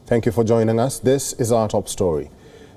Thank you for joining us. This is our top story.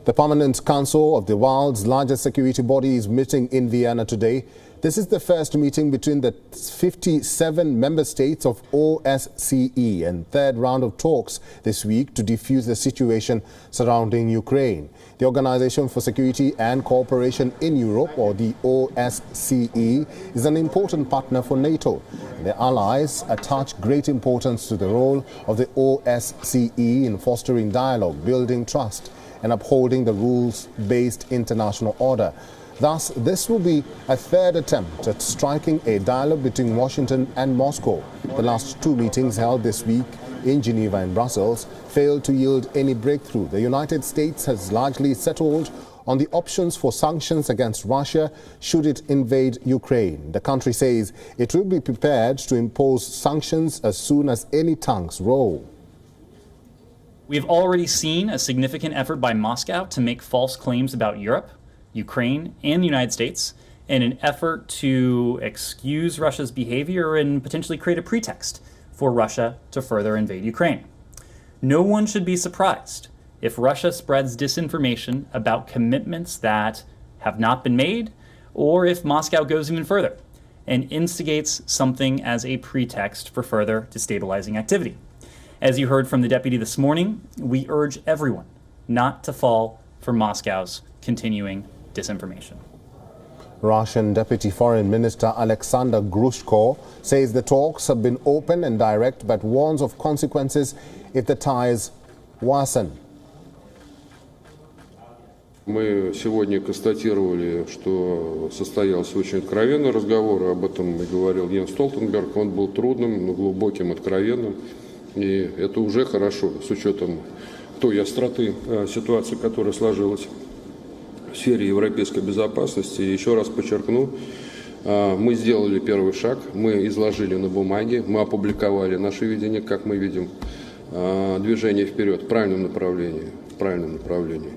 The Permanent Council of the world's largest security body is meeting in Vienna today. This is the first meeting between the 57 member states of OSCE and third round of talks this week to defuse the situation surrounding Ukraine. The Organization for Security and Cooperation in Europe, or the OSCE, is an important partner for NATO. The allies attach great importance to the role of the OSCE in fostering dialogue, building trust, and upholding the rules-based international order. Thus, this will be a third attempt at striking a dialogue between Washington and Moscow. The last two meetings held this week in Geneva and Brussels failed to yield any breakthrough. The United States has largely settled on the options for sanctions against Russia should it invade Ukraine. The country says it will be prepared to impose sanctions as soon as any tanks roll. We've already seen a significant effort by Moscow to make false claims about Europe, Ukraine, and the United States in an effort to excuse Russia's behavior and potentially create a pretext for Russia to further invade Ukraine. No one should be surprised if Russia spreads disinformation about commitments that have not been made, or if Moscow goes even further and instigates something as a pretext for further destabilizing activity. As you heard from the deputy this morning, we urge everyone not to fall for Moscow's continuing disinformation. Russian Deputy Foreign Minister Alexander Grushko says the talks have been open and direct, but warns of consequences if the ties worsen. Мы сегодня констатировали, что состоялся очень откровенный разговор, об этом говорил Йенс Столтенберг, он был трудным, но глубоким, откровенным, и это уже хорошо, с учетом той остроты ситуации, которая сложилась в сфере европейской безопасности. Еще раз подчеркну, мы сделали первый шаг, мы изложили на бумаге, мы опубликовали наше видение, как мы видим движение вперед в правильном направлении.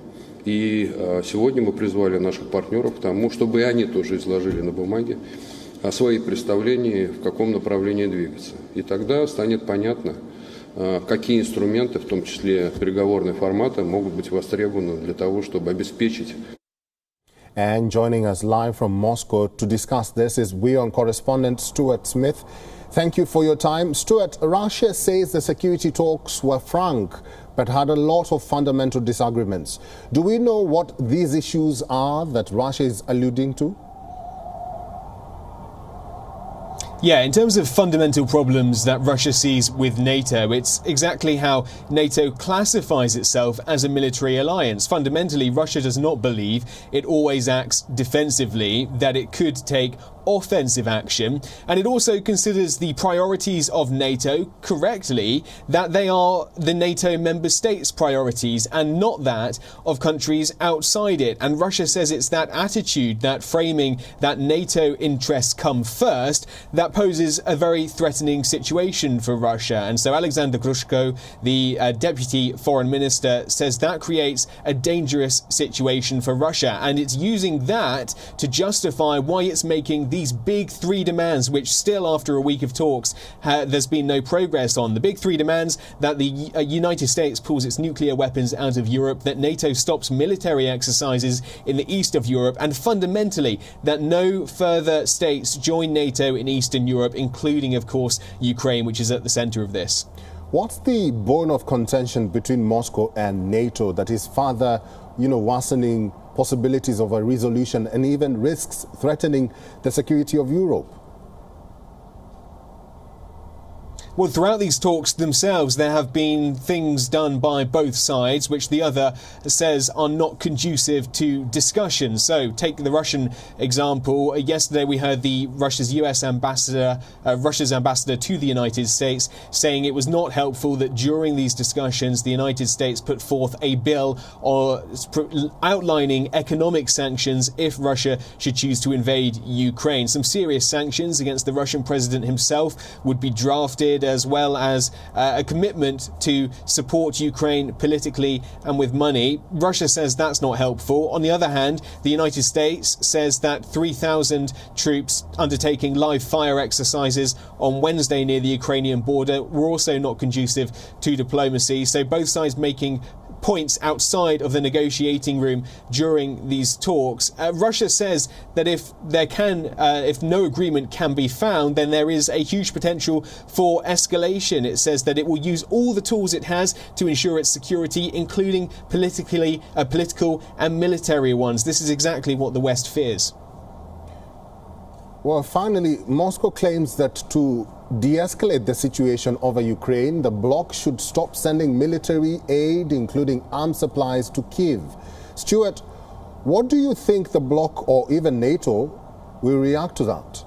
И сегодня мы призвали наших партнеров к тому, чтобы и они тоже изложили на бумаге свои представления, в каком направлении двигаться. И тогда станет понятно, какие инструменты, в том числе переговорные форматы, могут быть востребованы для того, чтобы обеспечить. And joining us live from Moscow to discuss this is WION correspondent Stuart Smith. Thank you for your time. Stuart, Russia says the security talks were frank but had a lot of fundamental disagreements. Do we know what these issues are that Russia is alluding to? Yeah, in terms of fundamental problems that Russia sees with NATO, it's exactly how NATO classifies itself as a military alliance. Fundamentally, Russia does not believe it always acts defensively, that it could take offensive action, and it also considers the priorities of NATO correctly, that they are the NATO member states' priorities and not that of countries outside it. And Russia says it's that attitude, that framing that NATO interests come first, that poses a very threatening situation for Russia. And so Alexander Grushko, the deputy foreign minister, says that creates a dangerous situation for Russia, and it's using that to justify why it's making these big three demands, which still after a week of talks there's been no progress on. The big three demands: that the United States pulls its nuclear weapons out of Europe, that NATO stops military exercises in the east of Europe, and fundamentally that no further states join NATO in Eastern Europe, including of course Ukraine, which is at the center of this. What's the bone of contention between Moscow and NATO that is further, worsening possibilities of a resolution and even risks threatening the security of Europe? Well, throughout these talks themselves, there have been things done by both sides which the other says are not conducive to discussion. So take the Russian example. Yesterday we heard Russia's ambassador to the United States saying it was not helpful that during these discussions the United States put forth a bill outlining economic sanctions if Russia should choose to invade Ukraine. Some serious sanctions against the Russian president himself would be drafted, as well as a commitment to support Ukraine politically and with money. Russia says that's not helpful. On the other hand, the United States says that 3,000 troops undertaking live fire exercises on Wednesday near the Ukrainian border were also not conducive to diplomacy. So both sides making points outside of the negotiating room during these talks. Russia says that if no agreement can be found, then there is a huge potential for escalation. It says that it will use all the tools it has to ensure its security, including political and military ones. This is exactly what the West fears. Well, finally, Moscow claims that to de-escalate the situation over Ukraine, the bloc should stop sending military aid, including arms supplies, to Kyiv. Stuart, what do you think the bloc or even NATO will react to that?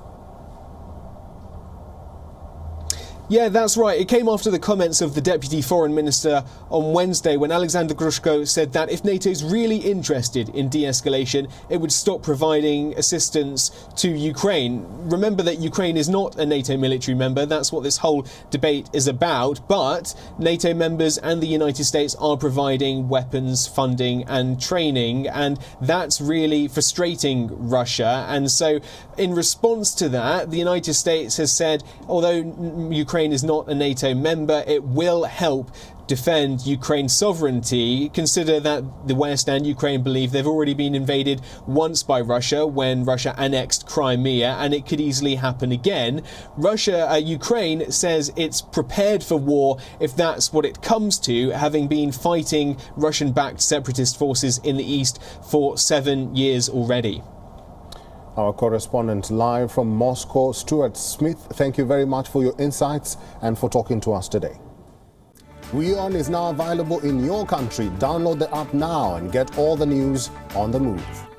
Yeah, that's right. It came after the comments of the Deputy Foreign Minister on Wednesday when Alexander Grushko said that if NATO's really interested in de-escalation, it would stop providing assistance to Ukraine. Remember that Ukraine is not a NATO military member. That's what this whole debate is about. But NATO members and the United States are providing weapons, funding and training. And that's really frustrating Russia. And so in response to that, the United States has said, although Ukraine is not a NATO member, it will help defend Ukraine's sovereignty. Consider that the West and Ukraine believe they've already been invaded once by Russia when Russia annexed Crimea, and it could easily happen again. Ukraine says it's prepared for war if that's what it comes to, having been fighting Russian-backed separatist forces in the east for 7 years already. Our correspondent live from Moscow, Stuart Smith, thank you very much for your insights and for talking to us today. WION is now available in your country. Download the app now and get all the news on the move.